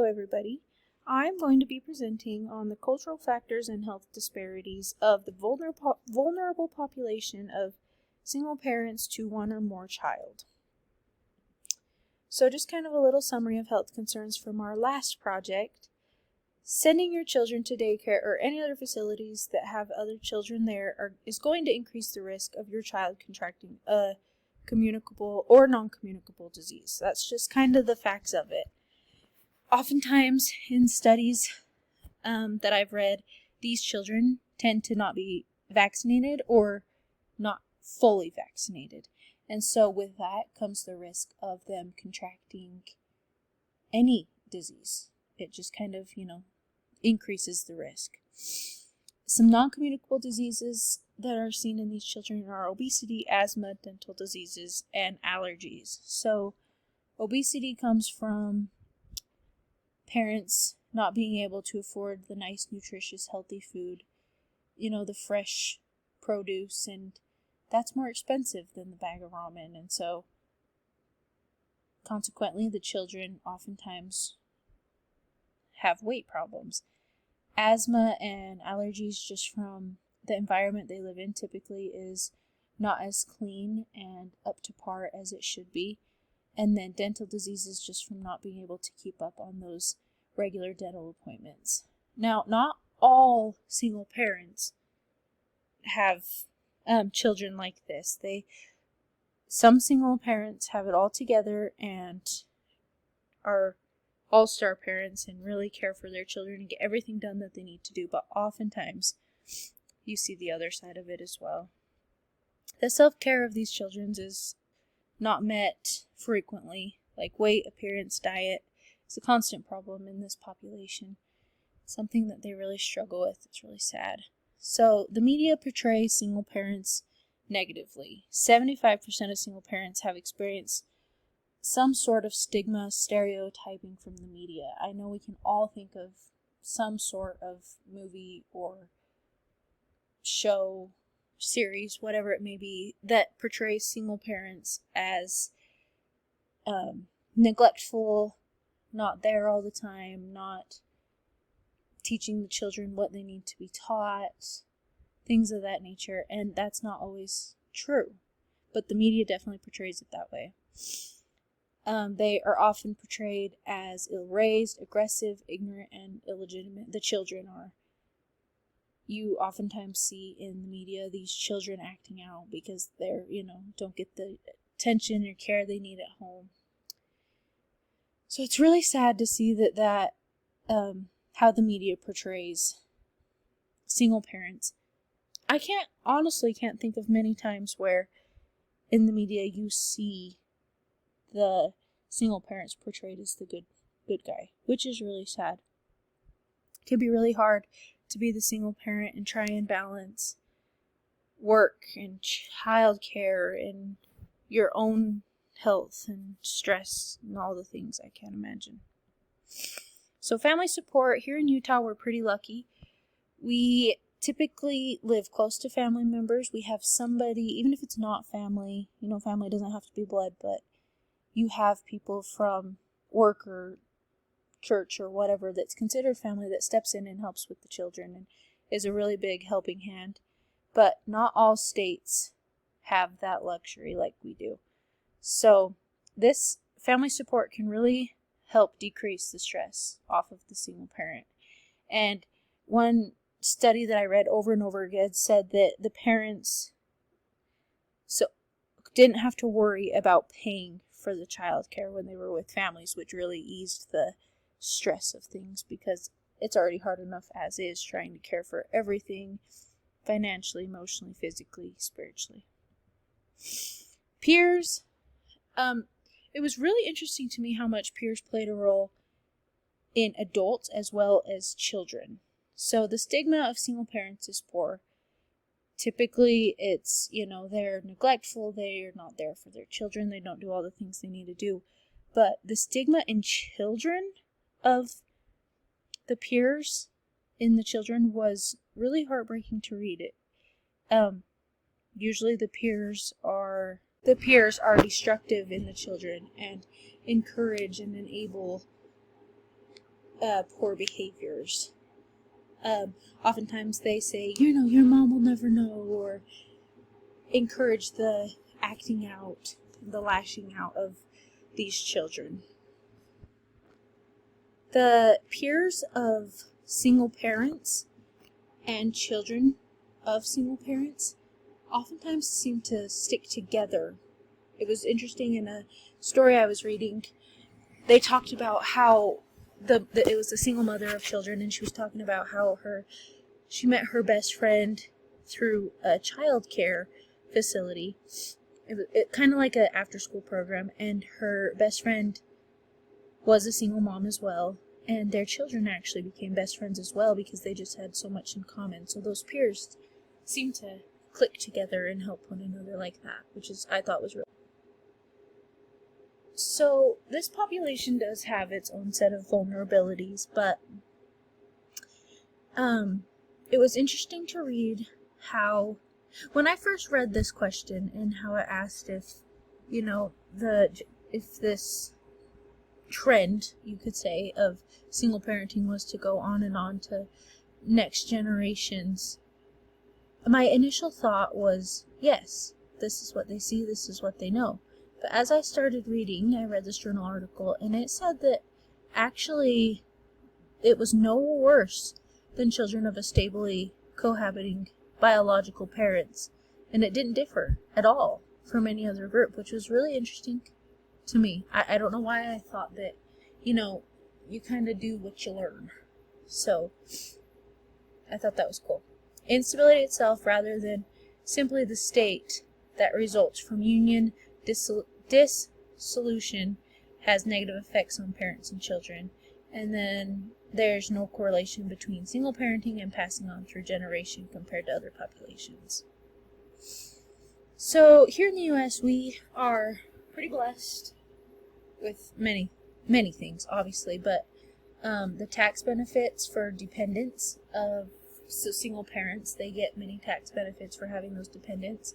everybody. I'm going to be presenting on the cultural factors and health disparities of the vulnerable population of single parents to one or more child. So just kind of a little summary of health concerns from our last project. Sending your children to daycare or any other facilities that have other children there is going to increase the risk of your child contracting a communicable or non-communicable disease. That's just kind of the facts of it. Oftentimes in studies that I've read, these children tend to not be vaccinated or not fully vaccinated. And so with that comes the risk of them contracting any disease. It just kind of, increases the risk. Some non-communicable diseases that are seen in these children are obesity, asthma, dental diseases, and allergies. So obesity comes from parents not being able to afford the nice, nutritious, healthy food, the fresh produce, and that's more expensive than the bag of ramen. And so consequently, the children oftentimes have weight problems. Asthma and allergies just from the environment they live in typically is not as clean and up to par as it should be. And then dental diseases just from not being able to keep up on those regular dental appointments. Now, not all single parents have children like this. Some single parents have it all together and are all-star parents and really care for their children and get everything done that they need to do, but oftentimes you see the other side of it as well. The self-care of these children is not met frequently, like weight, appearance, diet. It's a constant problem in this population. Something that they really struggle with. It's really sad. So the media portrays single parents negatively. 75% of single parents have experienced some sort of stigma, stereotyping from the media. I know we can all think of some sort of movie or show, series, whatever it may be, that portrays single parents as neglectful, not there all the time, not teaching the children what they need to be taught, things of that nature, and that's not always true, but the media definitely portrays it that way. They are often portrayed as ill-raised, aggressive, ignorant, and illegitimate. The children are. You oftentimes see in the media these children acting out because they're, don't get the attention or care they need at home. So it's really sad to see that how the media portrays single parents. I honestly can't think of many times where in the media you see the single parents portrayed as the good guy, which is really sad. It can be really hard to be the single parent and try and balance work and child care and your own health and stress and all the things I can't imagine. So family support, here in Utah, we're pretty lucky. We typically live close to family members. We have somebody, even if it's not family, family doesn't have to be blood, but you have people from work or church or whatever that's considered family that steps in and helps with the children and is a really big helping hand. But not all states have that luxury like we do. So this family support can really help decrease the stress off of the single parent. And one study that I read over and over again said that the parents didn't have to worry about paying for the child care when they were with families, which really eased the stress of things because it's already hard enough as is trying to care for everything financially, emotionally, physically, spiritually. Peers. It was really interesting to me how much peers played a role in adults as well as children. So the stigma of single parents is poor. Typically, it's, they're neglectful, they're not there for their children, they don't do all the things they need to do. But the stigma in children of the peers in the children was really heartbreaking to read it. Usually the peers are destructive in the children and encourage and enable poor behaviors. Oftentimes they say, your mom will never know, or encourage the acting out, the lashing out of these children. The peers of single parents and children of single parents oftentimes seem to stick together. It was interesting in a story I was reading, they talked about how it was a single mother of children, and she was talking about how she met her best friend through a child care facility. It kind of like an after-school program, and her best friend was a single mom as well, and their children actually became best friends as well because they just had so much in common. So those peers seem to click together and help one another like that, which I thought was really. So this population does have its own set of vulnerabilities, but it was interesting to read how, when I first read this question and how it asked if this trend, you could say, of single parenting was to go on and on to next generations, my initial thought was, yes, this is what they see, this is what they know. But as I started reading, I read this journal article, and it said that actually it was no worse than children of a stably cohabiting biological parents, and it didn't differ at all from any other group, which was really interesting to me. I don't know why I thought that, you kind of do what you learn. So I thought that was cool. Instability itself, rather than simply the state that results from union dissolution, has negative effects on parents and children. And then there's no correlation between single parenting and passing on through generation compared to other populations. So here in the U.S., we are pretty blessed with many, many things, obviously, but the tax benefits for dependents of single parents, they get many tax benefits for having those dependents.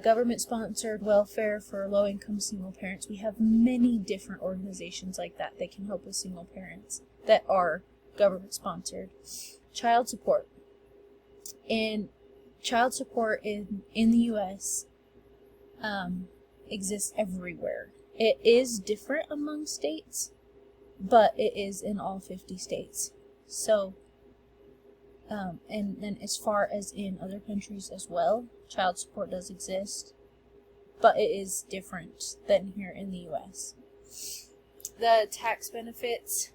Government-sponsored welfare for low-income single parents. We have many different organizations like that can help with single parents that are government-sponsored. Child support. And child support in the U.S. Exists everywhere. It is different among states, but it is in all 50 states. So, and then as far as in other countries as well, child support does exist, but it is different than here in the U.S. The tax benefits,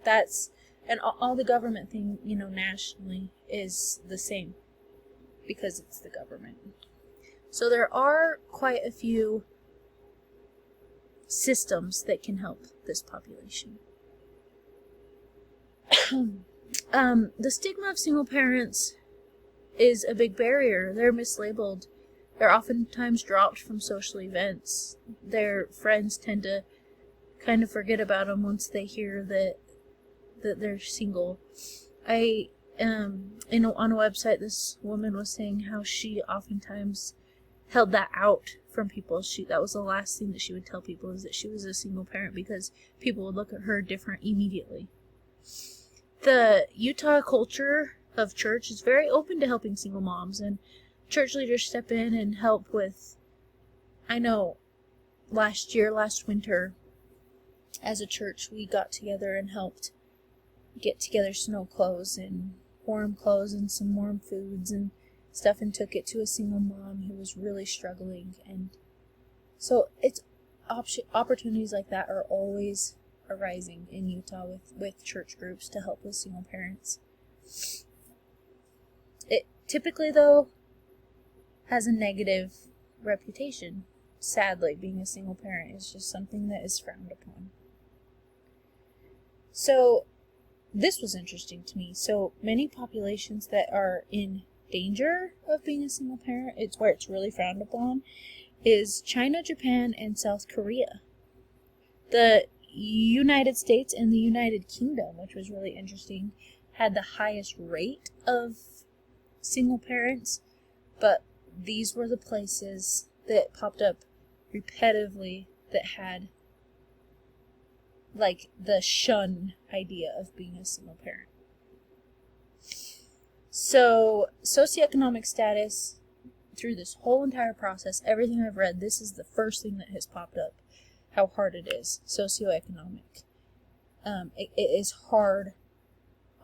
and all the government thing, nationally is the same because it's the government. So there are quite a few systems that can help this population. The stigma of single parents is a big barrier. They're mislabeled. They're oftentimes dropped from social events. Their friends tend to kind of forget about them once they hear that they're single. On a website, this woman was saying how she oftentimes held that out from people. That was the last thing that she would tell people, is that she was a single parent, because people would look at her different immediately. The Utah culture of church is very open to helping single moms, and church leaders step in and help with, I know last winter, as a church, we got together and helped get together snow clothes and warm clothes and some warm foods and stuff, and took it to a single mom who was really struggling. And so it's opportunities like that are always arising in Utah with church groups to help with single parents. It typically, though, has a negative reputation. Sadly, being a single parent is just something that is frowned upon. So this was interesting to me. So many populations that are in danger of being a single parent, it's where it's really frowned upon, is China, Japan, and South Korea. The United States and the United Kingdom, which was really interesting, had the highest rate of single parents, but these were the places that popped up repetitively that had like the shun idea of being a single parent. So socioeconomic status, through this whole entire process, everything I've read, this is the first thing that has popped up, how hard it is, socioeconomic. It is hard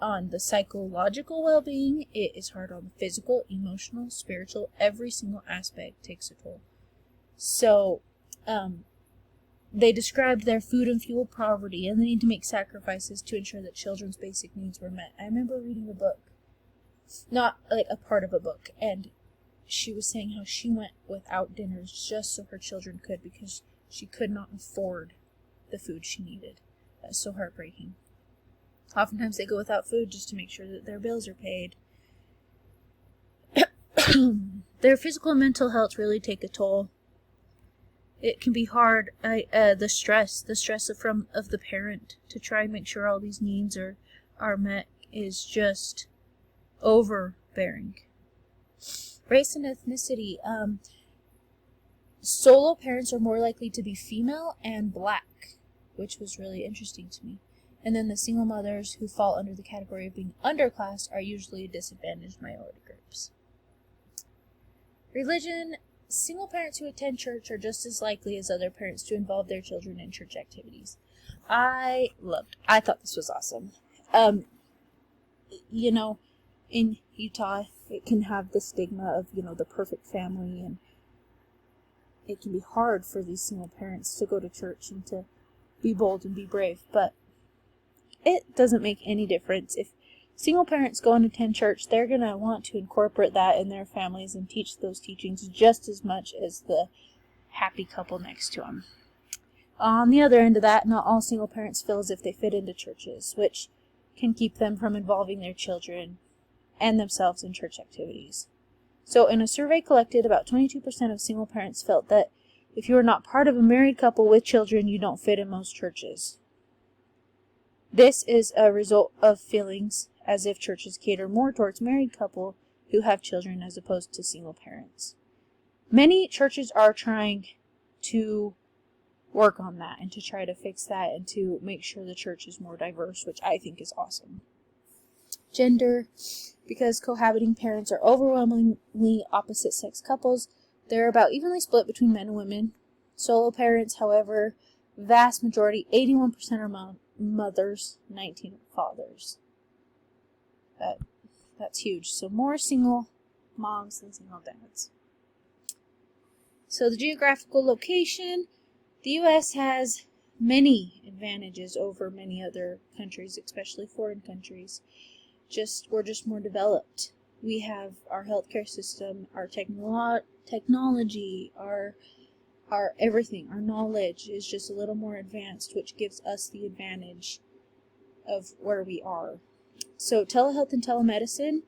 on the psychological well-being, it is hard on the physical, emotional, spiritual, every single aspect takes a toll. So, they described their food and fuel poverty and the need to make sacrifices to ensure that children's basic needs were met. I remember reading a book, not like a part of a book, and she was saying how she went without dinners just so her children could, because she could not afford the food she needed. That's so heartbreaking. Oftentimes they go without food just to make sure that their bills are paid. Their physical and mental health really take a toll. It can be hard. The stress of the parent to try and make sure all these needs are met is just overbearing. Race and ethnicity. Solo parents are more likely to be female and black, which was really interesting to me. And then the single mothers, who fall under the category of being underclass, are usually disadvantaged minority groups. Religion. Single parents who attend church are just as likely as other parents to involve their children in church activities. I thought this was awesome. In Utah, it can have the stigma of, the perfect family, and it can be hard for these single parents to go to church and to be bold and be brave, but it doesn't make any difference. If single parents go and attend church, they're going to want to incorporate that in their families and teach those teachings just as much as the happy couple next to them. On the other end of that, not all single parents feel as if they fit into churches, which can keep them from involving their children and themselves in church activities. So in a survey collected, about 22% of single parents felt that if you are not part of a married couple with children, you don't fit in most churches. This is a result of feelings as if churches cater more towards married couple who have children as opposed to single parents. Many churches are trying to work on that and to try to fix that and to make sure the church is more diverse, which I think is awesome. Gender. Because cohabiting parents are overwhelmingly opposite-sex couples, they're about evenly split between men and women. Solo parents, however, vast majority, 81% are mothers, 19% are fathers. That's huge. So more single moms than single dads. So the geographical location, the U.S. has many advantages over many other countries, especially foreign countries. We're just more developed. We have our healthcare system, our technology, our everything, our knowledge is just a little more advanced, which gives us the advantage of where we are. So telehealth and telemedicine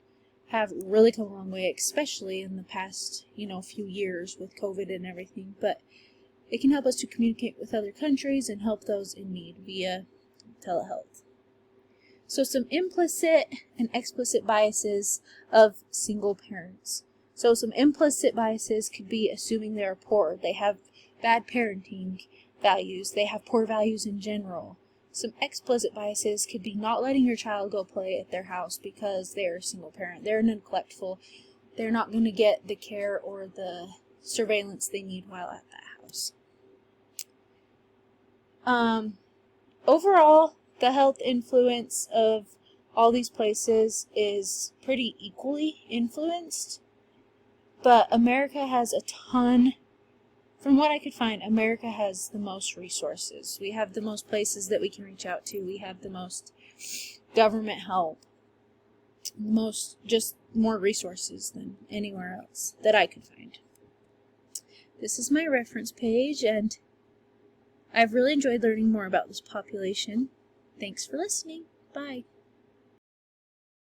have really come a long way, especially in the past, few years with COVID and everything, but it can help us to communicate with other countries and help those in need via telehealth. So some implicit and explicit biases of single parents. So some implicit biases could be assuming they're poor. They have bad parenting values. They have poor values in general. Some explicit biases could be not letting your child go play at their house because they're a single parent. They're neglectful. They're not going to get the care or the surveillance they need while at that house. Overall, the health influence of all these places is pretty equally influenced, but America has a ton. From what I could find, America has the most resources. We have the most places that we can reach out to. We have the most government help. More resources than anywhere else that I could find. This is my reference page, and I've really enjoyed learning more about this population. Thanks for listening. Bye.